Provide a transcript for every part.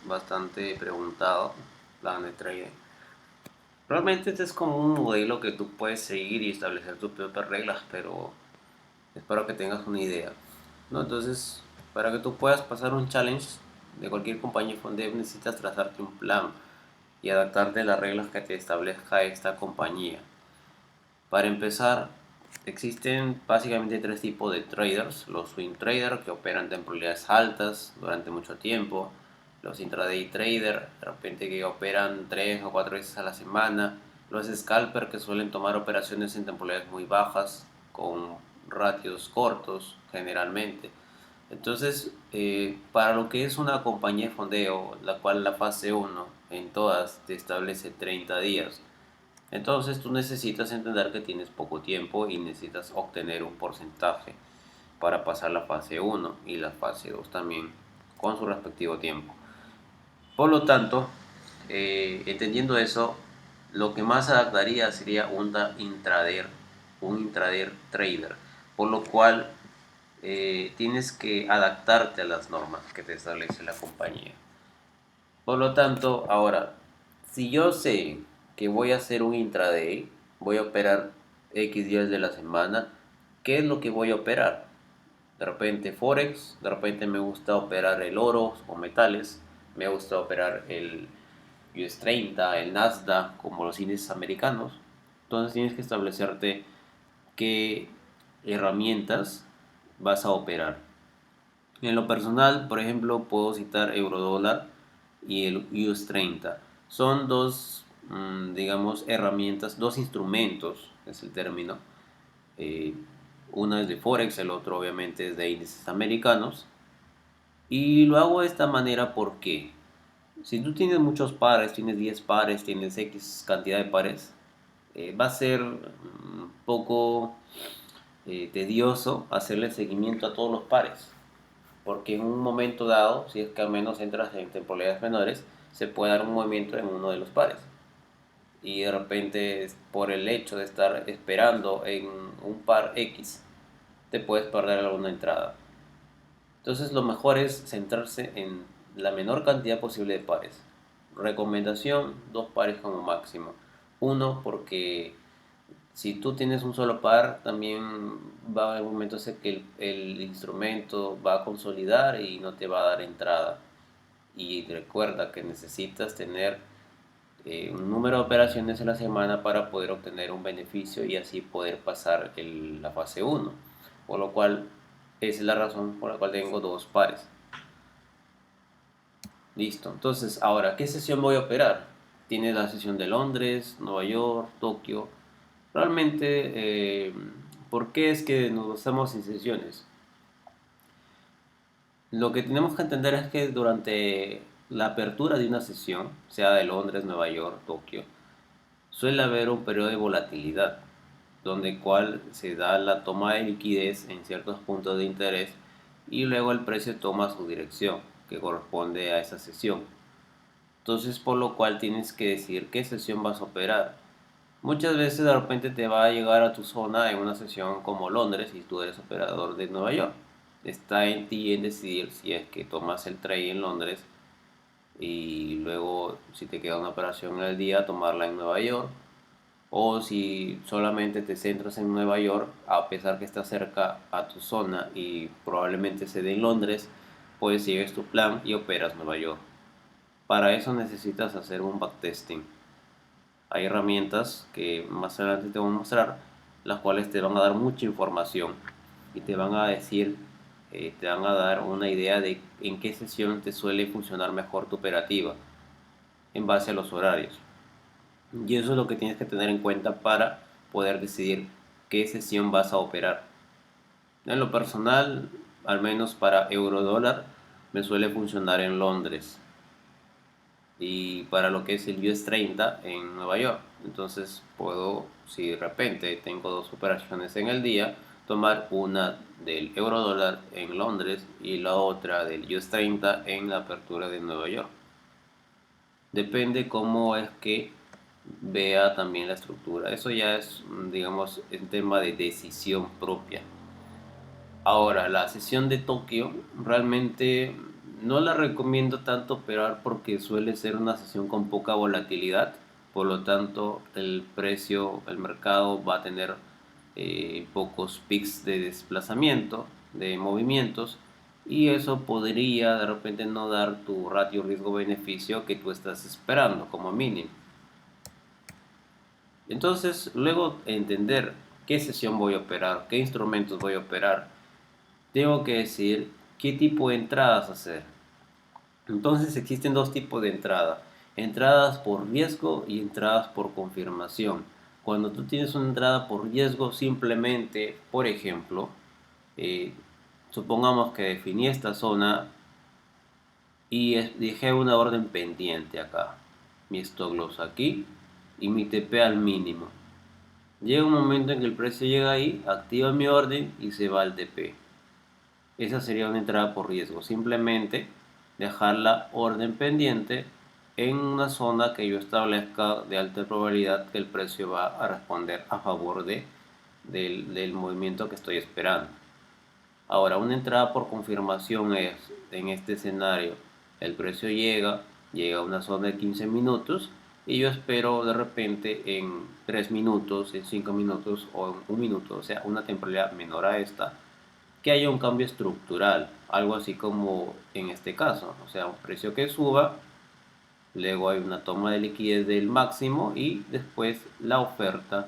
bastante preguntado, plan de trading. Realmente este es como un modelo que tú puedes seguir y establecer tus propias reglas, pero espero que tengas una idea, ¿no? Entonces, para que tú puedas pasar un challenge de cualquier compañía de fondeo, necesitas trazarte un plan y adaptarte a las reglas que te establezca esta compañía. Para empezar, existen básicamente tres tipos de traders: los swing traders, que operan temporalidades altas durante mucho tiempo; los intraday traders, de repente, que operan 3 o 4 veces a la semana; los scalpers, que suelen tomar operaciones en temporalidades muy bajas con ratios cortos generalmente. Entonces, para lo que es una compañía de fondeo, la cual la fase uno en todas te establece 30 días, entonces tú necesitas entender que tienes poco tiempo y necesitas obtener un porcentaje para pasar la fase uno y la fase 2 también con su respectivo tiempo. Por lo tanto, entendiendo eso, lo que más adaptaría sería un intraday trader, por lo cual tienes que adaptarte a las normas que te establece la compañía. Por lo tanto, ahora, si yo sé que voy a hacer un intraday, voy a operar X días de la semana, ¿qué es lo que voy a operar? De repente Forex, de repente me gusta operar el oro o metales, me gusta operar el US 30, el Nasdaq, como los índices americanos. Entonces tienes que establecerte qué herramientas vas a operar. En lo personal, por ejemplo, puedo citar Eurodólar y el US 30. Son dos, digamos, herramientas, dos instrumentos, es el término. Eh, Uno es de Forex, el otro obviamente es de índices americanos. Y lo hago de esta manera porque si tú tienes muchos pares, tienes 10 pares, tienes X cantidad de pares, va a ser un poco tedioso hacerle seguimiento a todos los pares, porque en un momento dado, si es que al menos entras en temporalidades menores, se puede dar un movimiento en uno de los pares. Y de repente, por el hecho de estar esperando en un par X, te puedes perder alguna entrada. Entonces, lo mejor es centrarse en la menor cantidad posible de pares. Recomendación: 2 pares como máximo. Uno, porque si tú tienes un solo par, también va a haber momentos en que el instrumento va a consolidar y no te va a dar entrada. Y recuerda que necesitas tener un número de operaciones en la semana para poder obtener un beneficio y así poder pasar la fase uno. Por lo cual, esa es la razón por la cual tengo 2 pares. Listo. Entonces, ahora, ¿qué sesión voy a operar? Tienes la sesión de Londres, Nueva York, Tokio. Realmente, ¿por qué es que nos basamos en sesiones? Lo que tenemos que entender es que durante la apertura de una sesión, sea de Londres, Nueva York, Tokio, suele haber un periodo de volatilidad, donde cual se da la toma de liquidez en ciertos puntos de interés y luego el precio toma su dirección que corresponde a esa sesión. Entonces, por lo cual tienes que decidir qué sesión vas a operar. Muchas veces de repente te va a llegar a tu zona en una sesión como Londres y tú eres operador de Nueva York. Está en ti en decidir si es que tomas el trade en Londres y luego, si te queda una operación en el día, tomarla en Nueva York, o si solamente te centras en Nueva York, a pesar que está cerca a tu zona y probablemente se dé en Londres, pues sigues tu plan y operas Nueva York. Para eso necesitas hacer un backtesting. Hay herramientas que más adelante te voy a mostrar, las cuales te van a dar mucha información y te van a decir, te van a dar una idea de en qué sesión te suele funcionar mejor tu operativa en base a los horarios. Y eso es lo que tienes que tener en cuenta para poder decidir qué sesión vas a operar. En lo personal, al menos para euro dólar, me suele funcionar en Londres, y para lo que es el US 30 en Nueva York. Entonces puedo, si de repente tengo 2 operaciones en el día, tomar una del euro dólar en Londres y la otra del US 30 en la apertura de Nueva York. Depende cómo es que vea también la estructura. Eso ya es, digamos, el tema de decisión propia. Ahora, la sesión de Tokio realmente No la recomiendo tanto operar porque suele ser una sesión con poca volatilidad, por lo tanto el precio, el mercado va a tener pocos pics de desplazamiento, de movimientos, y eso podría de repente no dar tu ratio riesgo-beneficio que tú estás esperando como mínimo. Entonces, luego entender qué sesión voy a operar, qué instrumentos voy a operar, tengo que decir qué tipo de entradas hacer. Entonces existen dos tipos de entrada, entradas por riesgo y entradas por confirmación. Cuando tú tienes una entrada por riesgo, simplemente, por ejemplo, eh, supongamos que definí esta zona y dejé una orden pendiente acá, mi stop loss aquí y mi TP al mínimo. Llega un momento en que el precio llega ahí, activa mi orden y se va al TP. Esa sería una entrada por riesgo. Simplemente dejar la orden pendiente en una zona que yo establezca de alta probabilidad que el precio va a responder a favor del movimiento que estoy esperando. Ahora, una entrada por confirmación es, en este escenario, el precio llega a una zona de 15 minutos y yo espero de repente en 3 minutos, en 5 minutos o en 1 minuto, o sea, una temporalidad menor a esta, que haya un cambio estructural, algo así como en este caso, o sea, un precio que suba, luego hay una toma de liquidez del máximo y después la oferta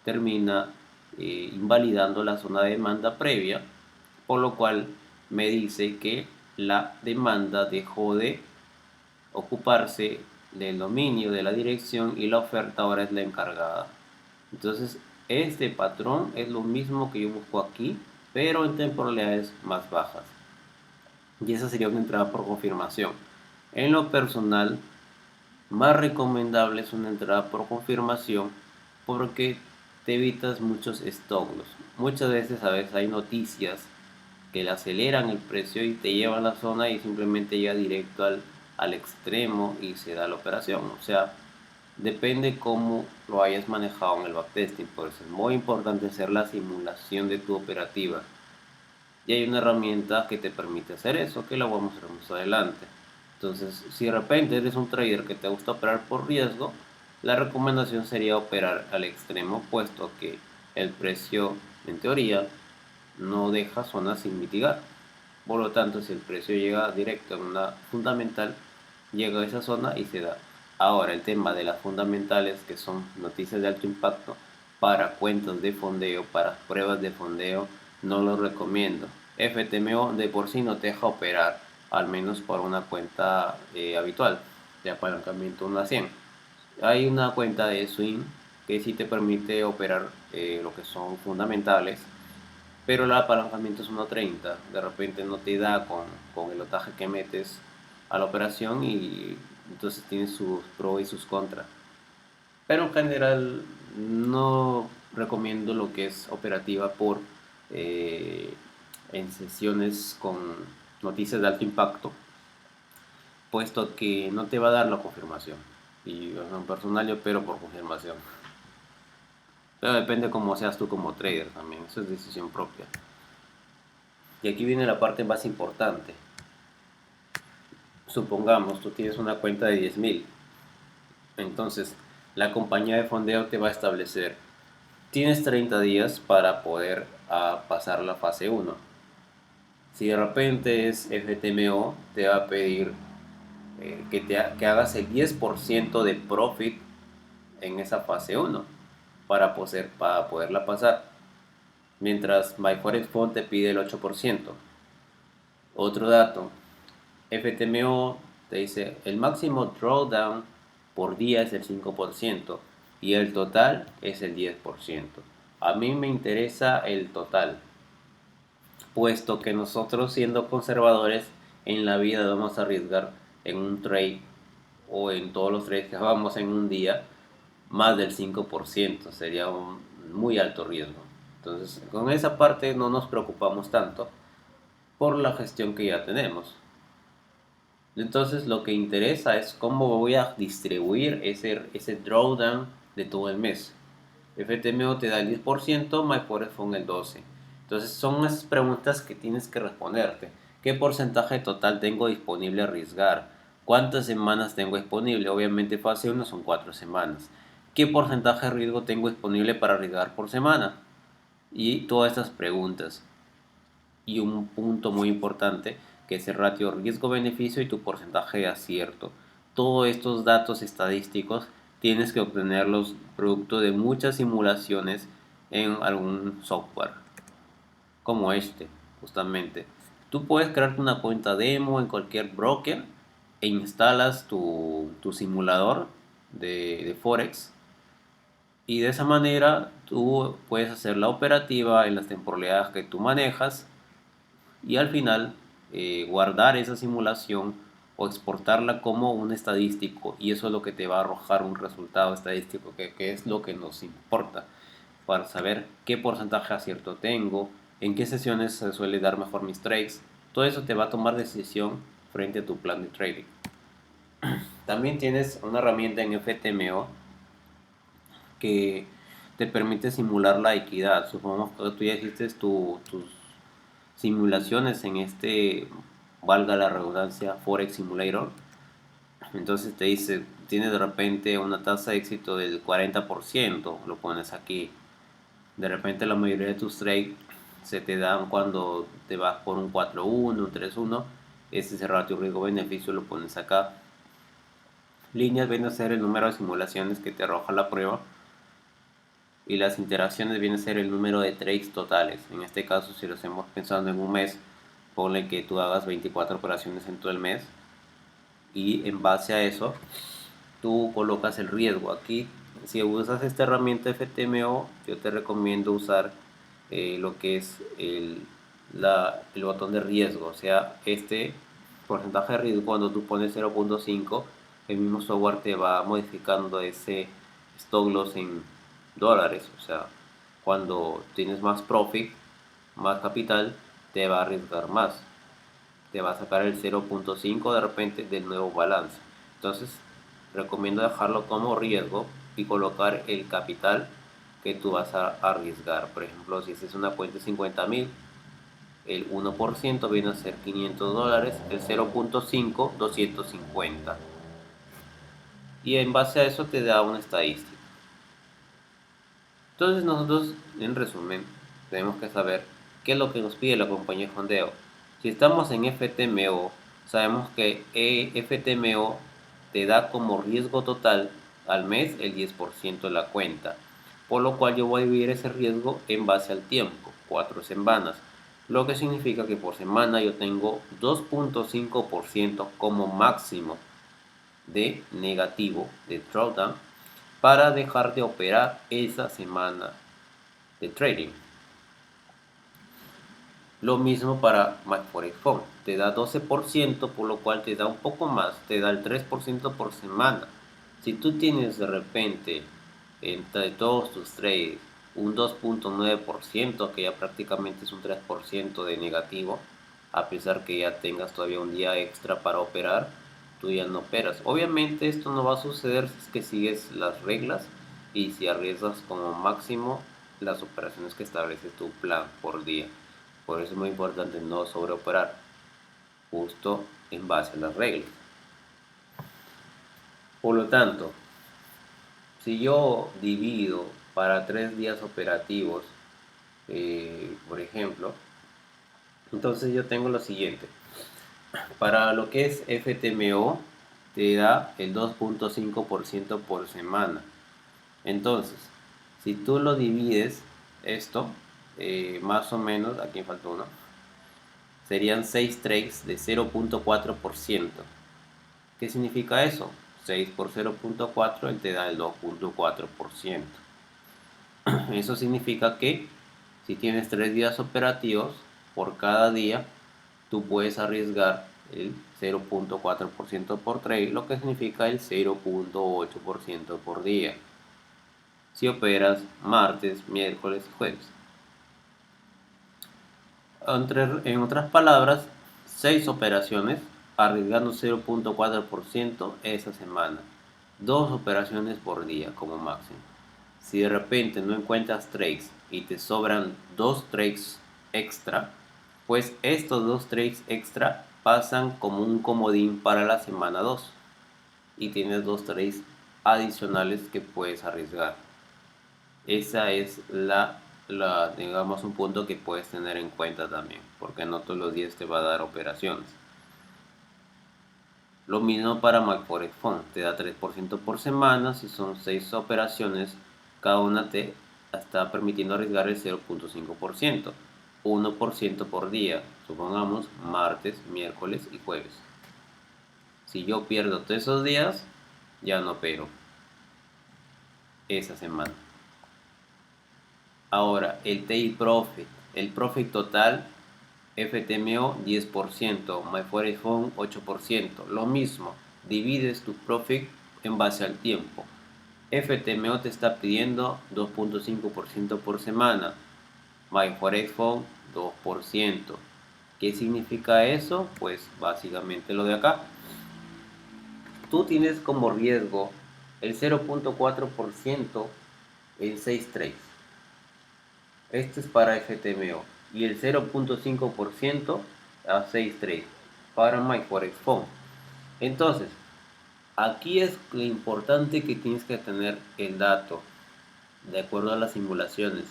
termina invalidando la zona de demanda previa, por lo cual me dice que la demanda dejó de ocuparse del dominio de la dirección y la oferta ahora es la encargada. Entonces, este patrón es lo mismo que yo busco aquí, pero en temporalidades más bajas. Y esa sería una entrada por confirmación. En lo personal, más recomendable es una entrada por confirmación porque te evitas muchos stop loss. Muchas veces, a veces hay noticias que le aceleran el precio y te llevan a la zona y simplemente llega directo al extremo y se da la operación. O sea, depende cómo lo hayas manejado en el backtesting. Por eso es muy importante hacer la simulación de tu operativa. Y hay una herramienta que te permite hacer eso, que la vamos a ver más adelante. Entonces, si de repente eres un trader que te gusta operar por riesgo, la recomendación sería operar al extremo, puesto que el precio, en teoría, no deja zonas sin mitigar. Por lo tanto, si el precio llega directo en una fundamental, llega a esa zona y se da. Ahora, el tema de las fundamentales, que son noticias de alto impacto, para cuentas de fondeo, para pruebas de fondeo, no lo recomiendo. FTMO de por sí no te deja operar, al menos por una cuenta habitual de apalancamiento 1 a 100. Hay una cuenta de swing que sí te permite operar lo que son fundamentales, pero el apalancamiento es 1.30, de repente no te da con el lotaje que metes a la operación y entonces tiene sus pros y sus contras. Pero en general no recomiendo lo que es operativa por eh, en sesiones con noticias de alto impacto, puesto que no te va a dar la confirmación. Y en personal yo opero por confirmación. Pero depende cómo seas tú como trader también, eso es decisión propia. Y aquí viene la parte más importante. Supongamos, tú tienes una cuenta de 10.000. Entonces, la compañía de fondeo te va a establecer, tienes 30 días para poder pasar la fase 1. Si de repente es FTMO, te va a pedir que hagas el 10% de profit en esa fase 1 para poderla pasar. Mientras MyForex Fund te pide el 8%. Otro dato, FTMO te dice el máximo drawdown por día es el 5% y el total es el 10%. A mí me interesa el total, puesto que nosotros siendo conservadores en la vida vamos a arriesgar en un trade o en todos los trades que hagamos en un día más del 5%, sería un muy alto riesgo. Entonces con esa parte no nos preocupamos tanto por la gestión que ya tenemos. Entonces lo que interesa es cómo voy a distribuir ese drawdown de todo el mes. FTMO te da el 10%, MyForex Fund el 12%. Entonces son esas preguntas que tienes que responderte. ¿Qué porcentaje total tengo disponible a arriesgar? ¿Cuántas semanas tengo disponible? Obviamente fase 1 son 4 semanas. ¿Qué porcentaje de riesgo tengo disponible para arriesgar por semana? Y todas estas preguntas. Y un punto muy importante que es el ratio riesgo-beneficio y tu porcentaje de acierto. Todos estos datos estadísticos tienes que obtenerlos producto de muchas simulaciones en algún software como este, justamente. Tú puedes crearte una cuenta demo en cualquier broker e instalas tu simulador de Forex, y de esa manera tú puedes hacer la operativa en las temporalidades que tú manejas y al final guardar esa simulación o exportarla como un estadístico, y eso es lo que te va a arrojar un resultado estadístico que es lo que nos importa para saber qué porcentaje de acierto tengo, en qué sesiones se suele dar mejor mis trades. Todo eso te va a tomar decisión frente a tu plan de trading. También tienes una herramienta en FTMO que te permite simular la equidad. Supongamos que tú ya hiciste tus simulaciones en este, valga la redundancia, Forex Simulator. Entonces te dice, tienes de repente una tasa de éxito del 40%, lo pones aquí. De repente la mayoría de tus trades se te dan cuando te vas por un 4-1, un 3-1. Ese es el ratio riesgo-beneficio, lo pones acá. Líneas viene a ser el número de simulaciones que te arroja la prueba. Y las interacciones viene a ser el número de trades totales. En este caso, si lo hacemos pensando en un mes, ponle que tú hagas 24 operaciones en todo el mes. Y en base a eso, tú colocas el riesgo. Aquí, si usas esta herramienta FTMO, yo te recomiendo usar lo que es el botón de riesgo. O sea, este porcentaje de riesgo, cuando tú pones 0.5, el mismo software te va modificando ese stop loss en dólares. O sea, cuando tienes más profit, más capital, te va a arriesgar más. Te va a sacar el 0.5 de repente del nuevo balance. Entonces, recomiendo dejarlo como riesgo y colocar el capital que tú vas a arriesgar. Por ejemplo, si es una cuenta de 50.000, el 1% viene a ser 500 dólares, el 0.5, 250. Y en base a eso te da una estadística. Entonces nosotros, en resumen, tenemos que saber qué es lo que nos pide la compañía de fondeo. Si estamos en FTMO, sabemos que FTMO te da como riesgo total al mes el 10% de la cuenta, por lo cual yo voy a dividir ese riesgo en base al tiempo, 4 semanas, lo que significa que por semana yo tengo 2.5% como máximo de negativo de drawdown para dejar de operar esa semana de trading. Lo mismo para MyForex Phone, te da 12%, por lo cual te da un poco más, te da el 3% por semana. Si tú tienes de repente entre todos tus trades un 2.9%, que ya prácticamente es un 3% de negativo, a pesar que ya tengas todavía un día extra para operar, tú ya no operas. Obviamente esto no va a suceder si es que sigues las reglas y si arriesgas como máximo las operaciones que establece tu plan por día. Por eso es muy importante no sobreoperar, justo en base a las reglas. Por lo tanto, si yo divido para 3 días operativos, por ejemplo, entonces yo tengo lo siguiente. Para lo que es FTMO, te da el 2.5% por semana. Entonces, si tú lo divides esto, más o menos, aquí me falta uno, serían 6 trades de 0.4%. ¿Qué significa eso? 6 por 0.4, él te da el 2.4%. Eso significa que si tienes 3 días operativos, por cada día tú puedes arriesgar el 0.4% por trade, lo que significa el 0.8% por día, si operas martes, miércoles y jueves. En otras palabras, 6 operaciones arriesgando 0.4% esa semana. 2 operaciones por día como máximo. Si de repente no encuentras trades y te sobran 2 trades extra, Pues estos dos trades extra pasan como un comodín para la semana 2 y tienes dos trades adicionales que puedes arriesgar. Esa es digamos, un punto que puedes tener en cuenta también, porque no todos los días te va a dar operaciones. Lo mismo para MyForex Fund, te da 3% por semana, si son 6 operaciones, cada una te está permitiendo arriesgar el 0.5%, 1% por día, supongamos martes, miércoles y jueves. Si yo pierdo todos esos días, ya no opero esa semana. Ahora, el take profit, el profit total, FTMO 10%, MyForex Fund 8%, lo mismo, divides tu profit en base al tiempo. FTMO te está pidiendo 2.5% por semana, MyForex Fund 2%. ¿Qué significa eso? Pues básicamente lo de acá. Tú tienes como riesgo el 0.4% en 6 trades. Este es para FTMO. Y el 0.5% a 6 trades para MyForex Fund. Entonces, aquí es lo importante que tienes que tener el dato de acuerdo a las simulaciones.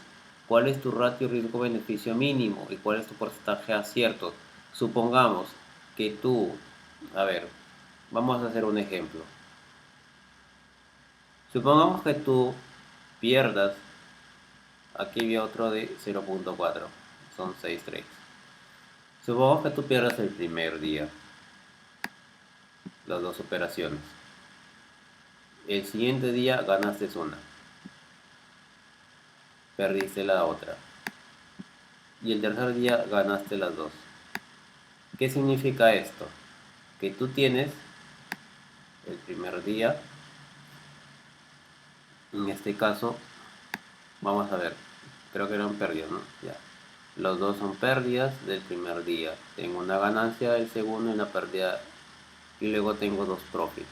¿Cuál es tu ratio riesgo-beneficio mínimo y cuál es tu porcentaje de acierto? Supongamos que tú, a ver, vamos a hacer un ejemplo. Supongamos que tú pierdas, aquí había otro de 0.4, son 6 trades. Supongamos que tú pierdas el primer día, las dos operaciones. El siguiente día ganaste una, perdiste la otra. Y el tercer día ganaste las dos. ¿Qué significa esto? Que tú tienes el primer día, en este caso, vamos a ver, creo que eran pérdidas, ¿no? Ya. Los dos son pérdidas del primer día. Tengo una ganancia del segundo y una pérdida. Y luego tengo dos profits.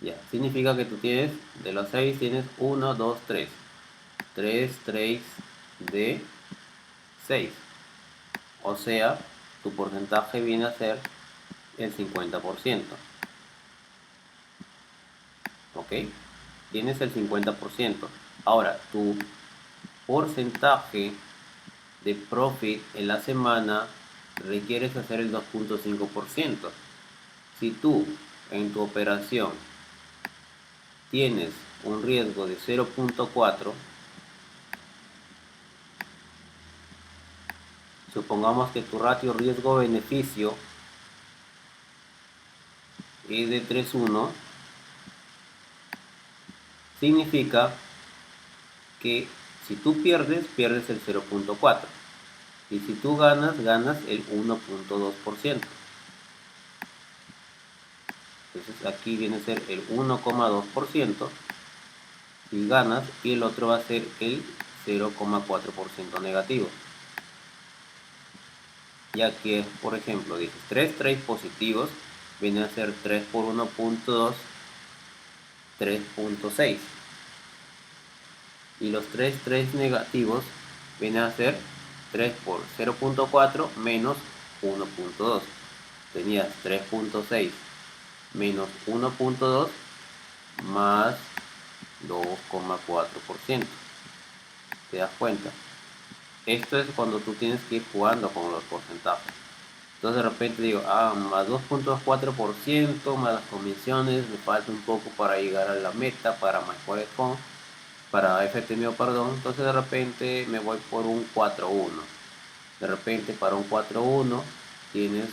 Ya. Significa que tú tienes, de los 6 tienes 1, 2, 3. 3 trades de 6. O sea, tu porcentaje viene a ser el 50%. ¿Ok? Tienes el 50%. Ahora, tu porcentaje de profit en la semana requieres hacer el 2.5%. Si tú en tu operación tienes un riesgo de 0.4, supongamos que tu ratio riesgo-beneficio es de 3.1, significa que si tú pierdes, pierdes el 0.4 y si tú ganas, ganas el 1.2%. Entonces aquí viene a ser el 1,2% si ganas y el otro va a ser el 0,4% negativo. Ya que, por ejemplo, dices 3 trades positivos, viene a ser 3 por 1.2, 3.6. Y los 3 trades negativos vienen a ser 3 por 0.4 menos 1.2. Tenías 3.6 menos 1.2 más 2,4%. ¿Te das cuenta? Esto es cuando tú tienes que ir jugando con los porcentajes. Entonces de repente digo, más 2.4%, más las comisiones, me falta un poco para llegar a la meta, para MyForex Fund, para FTMO, perdón. Entonces de repente me voy por un 4.1. De repente para un 4.1 tienes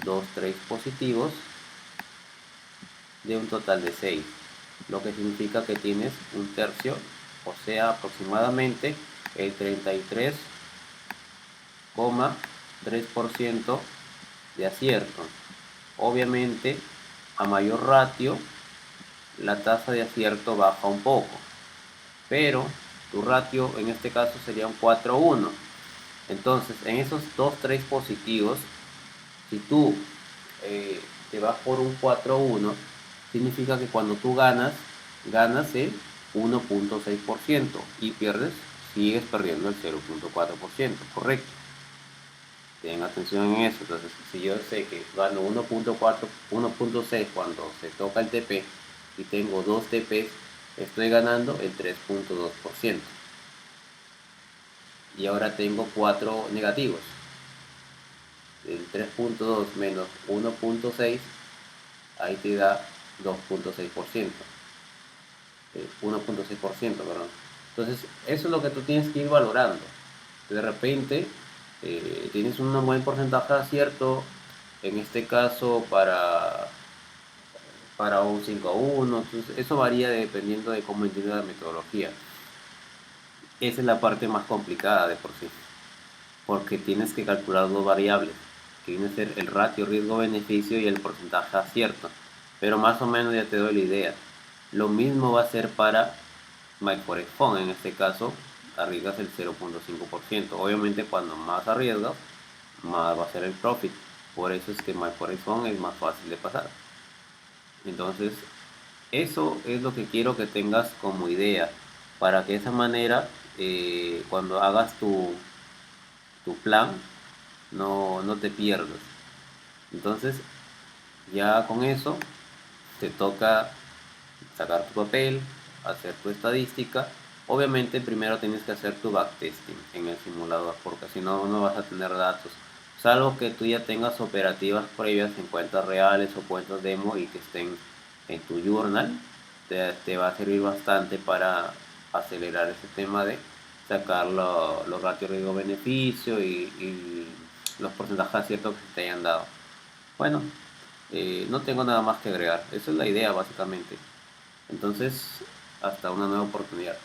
dos trades positivos de un total de 6, lo que significa que tienes un tercio, o sea aproximadamente el 33,3% de acierto. Obviamente a mayor ratio la tasa de acierto baja un poco, pero tu ratio en este caso sería un 4.1. Entonces en esos dos trades positivos, si tú te vas por un 4.1, significa que cuando tú ganas el 1.6% y pierdes, sigues perdiendo el 0.4%, correcto. Ten atención en eso. Entonces, si yo sé que gano 1.4, 1.6 cuando se toca el TP y tengo 2 TPs, estoy ganando el 3.2%. Y ahora tengo 4 negativos. El 3.2 menos 1.6, ahí te da 2.6%. 1.6%, perdón. Entonces, eso es lo que tú tienes que ir valorando. De repente, tienes un buen porcentaje de acierto, en este caso para un 5-1. Entonces, eso varía dependiendo de cómo entiendas la metodología. Esa es la parte más complicada de por sí, porque tienes que calcular dos variables, que viene a ser el ratio riesgo-beneficio y el porcentaje de acierto. Pero más o menos ya te doy la idea. Lo mismo va a ser para MyForexFund. En este caso, arriesgas el 0.5%. Obviamente, cuando más arriesgas, más va a ser el profit. Por eso es que MyForexFund es más fácil de pasar. Entonces, eso es lo que quiero que tengas como idea, para que de esa manera, cuando hagas tu plan, no te pierdas. Entonces, ya con eso, te toca sacar tu papel, hacer tu estadística. Obviamente primero tienes que hacer tu backtesting en el simulador, porque si no, no vas a tener datos. Salvo que tú ya tengas operativas previas en cuentas reales o cuentas demo y que estén en tu journal, te va a servir bastante para acelerar ese tema de sacar los ratios riesgo-beneficio y los porcentajes ciertos que te hayan dado. Bueno, no tengo nada más que agregar. Esa es la idea básicamente. Entonces, hasta una nueva oportunidad.